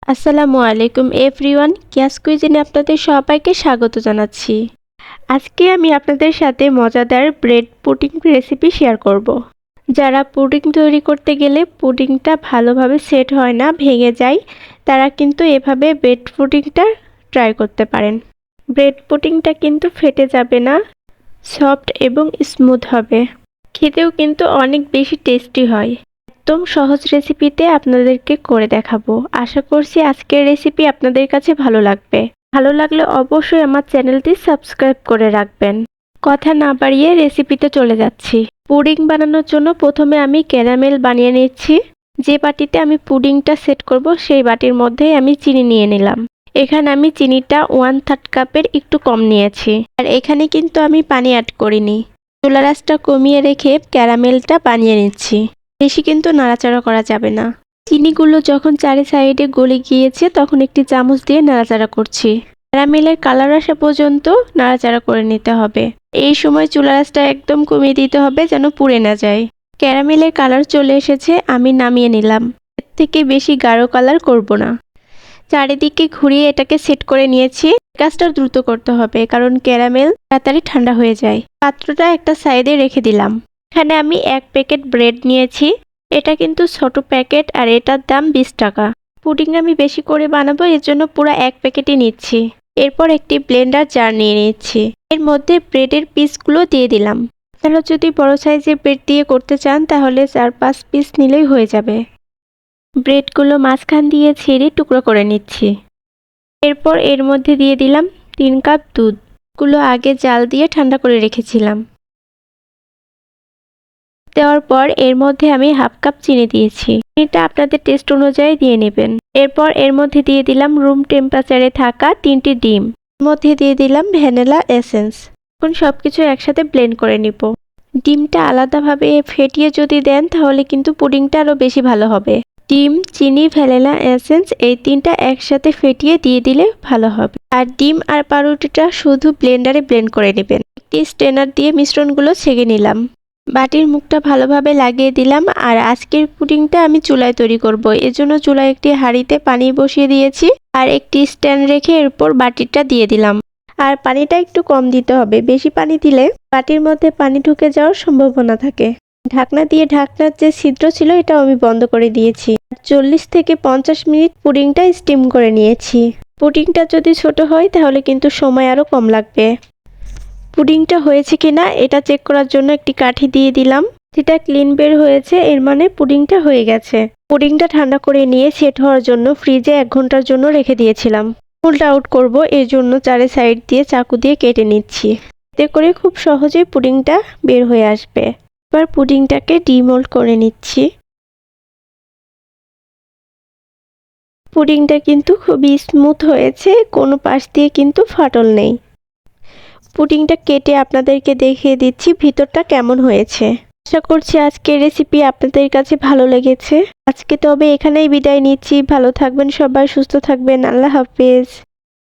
আসসালামু আলাইকুম everyone, cash কুইজিনে আপনাদের সবাইকে স্বাগত জানাচ্ছি। আজকে আমি আপনাদের সাথে মজাদার ব্রেড পুডিং রেসিপি শেয়ার করব। যারা পুডিং তৈরি করতে গেলে পুডিংটা ভালোভাবে সেট হয় না, ভেঙে যায়, তারা কিন্তু এভাবে ব্রেড পুডিংটা ট্রাই করতে পারেন। ব্রেড পুডিংটা কিন্তু ফেটে যাবে না, সফট এবং স্মুথ হবে। খেতেও কিন্তু অনেক বেশি টেস্টি হয়। একদম সহজ রেসিপিতে আপনাদেরকে করে দেখাবো। আশা করছি আজকের রেসিপি আপনাদের কাছে ভালো লাগবে। ভালো লাগলে অবশ্যই আমার চ্যানেলটি সাবস্ক্রাইব করে রাখবেন। কথা না বাড়িয়ে রেসিপিতে চলে যাচ্ছি। পুডিং বানানোর জন্য প্রথমে আমি ক্যারামেল বানিয়ে নিচ্ছি। যে বাটিতে আমি পুডিংটা সেট করব সেই বাটির মধ্যেই আমি চিনি নিয়ে নিলাম। এখানে আমি চিনিটা 1/3 কাপের একটু কম নিয়েছি। আর এখানে কিন্তু আমি পানি অ্যাড করিনি। চুলার আঁচটা কমিয়ে রেখে ক্যারামেলটা বানিয়ে নিচ্ছি। বেশি কিন্তু নাড়াচাড়া করা যাবে না। চিনিগুলো যখন চারি সাইডে গলে গিয়েছে তখন একটি চামচ দিয়ে নাড়াচাড়া করছি। ক্যারামেলের কালার আসা পর্যন্ত নাড়াচাড়া করে নিতে হবে। এই সময় চুলার আঁচটা একদম কমিয়ে দিতে হবে যেন পুড়ে না যায়। ক্যারামেলের কালার চলে এসেছে, আমি নামিয়ে নিলাম। এর থেকে বেশি গাঢ় কালার করব না। চারিদিকে ঘুরিয়ে এটাকে সেট করে নিয়েছি। কাজটা দ্রুত করতে হবে কারণ ক্যারামেল তাড়াতাড়ি ঠান্ডা হয়ে যায়। পাত্রটা একটা সাইডে রেখে দিলাম। এখানে আমি 1 প্যাকেট ব্রেড নিয়েছি। এটা কিন্তু ছোট প্যাকেট আর এটার দাম 20 টাকা। পুডিং আমি বেশি করে বানাবো, এর জন্য পুরো 1 প্যাকেটই নিচ্ছি। এরপর একটি ব্লেন্ডার জার নিয়ে নিচ্ছি। এর মধ্যে ব্রেডের পিসগুলো দিয়ে দিলাম। আপনারা যদি বড় সাইজের ব্রেড দিয়ে করতে চান তাহলে 4-5 পিস নিলেই হয়ে যাবে। ব্রেডগুলো মাঝখান দিয়ে ছিঁড়ে টুকরো করে নিচ্ছি। এরপর এর মধ্যে দিয়ে দিলাম 3 কাপ দুধ। গুলো আগে জাল দিয়ে ঠান্ডা করে রেখেছিলাম। দেওয়ার পর এর মধ্যে আমি 1/2 কাপ চিনি দিয়েছি। চিনিটা আপনাদের টেস্ট অনুযায়ী দিয়ে নেবেন। এরপর এর মধ্যে দিয়ে দিলাম রুম টেম্পারেচারে থাকা 3টি ডিম। এর মধ্যে দিয়ে দিলাম ভ্যানিলা এসেন্স। এখন সবকিছু একসাথে ব্লেন্ড করে নিব। ডিমটা আলাদাভাবে ফেটিয়ে যদি দেন তাহলে কিন্তু পুডিংটা আরো বেশি ভালো হবে। ডিম, চিনি, ভ্যানিলা এসেন্স এই 3টা একসাথে ফেটিয়ে দিয়ে দিলে ভালো হবে। আর ডিম আর পাউরুটিটা শুধু ব্লেন্ডারে ব্লেন্ড করে নেবেন। একটি স্ট্রেনার দিয়ে মিশ্রণগুলো ছেঁকে নিলাম। বাটির মুখটা ভালোভাবে লাগিয়ে দিলাম। আর আজকের পুডিংটা আমি চুলায় তৈরি করব। এজন্য চুলায় একটি হাঁড়িতে পানি বসিয়ে দিয়েছি আর একটি স্ট্যান্ড রেখে এরপর বাটিটা দিয়ে দিলাম। আর পানিটা একটু কম দিতে হবে, বেশি পানি দিলে বাটির মধ্যে পানি ঢুকে যাওয়ার সম্ভাবনা থাকে। ঢাকনা দিয়ে ঢাকনার যে ছিদ্র ছিল এটা আমি বন্ধ করে দিয়েছি। 40 থেকে 50 মিনিট পুডিংটা স্টিম করে নিয়েছি। পুডিংটা যদি ছোট হয় তাহলে কিন্তু সময় আরো কম লাগবে। পুডিংটা হয়েছে কিনা এটা চেক করার জন্য একটি কাঠি দিয়ে দিলাম। যেটা ক্লিন বের হয়েছে, এর মানে পুডিংটা হয়ে গেছে। পুডিংটা ঠান্ডা করে নিয়ে সেট হওয়ার জন্য ফ্রিজে 1 ঘন্টার জন্য রেখে দিয়েছিলাম। মোল্ড আউট করব, এর জন্য চারি সাইড দিয়ে চাকু দিয়ে কেটে নিচ্ছি। এতে করে খুব সহজেই পুডিংটা বের হয়ে আসবে। এবার পুডিংটাকে ডিমোল্ড করে নিচ্ছি। পুডিংটা কিন্তু খুবই স্মুথ হয়েছে, কোনো পাশ দিয়ে কিন্তু ফাটল নেই। পুডিংটা কেটে আপনাদেরকে দেখিয়ে দিচ্ছি ভিতরটা কেমন হয়েছে। আশা করছি আজকের রেসিপি আপনাদের কাছে ভালো লেগেছে। আজকে তবে এখানেই বিদায় নিচ্ছি। ভালো থাকবেন সবাই, সুস্থ থাকবেন। আল্লাহ হাফেজ।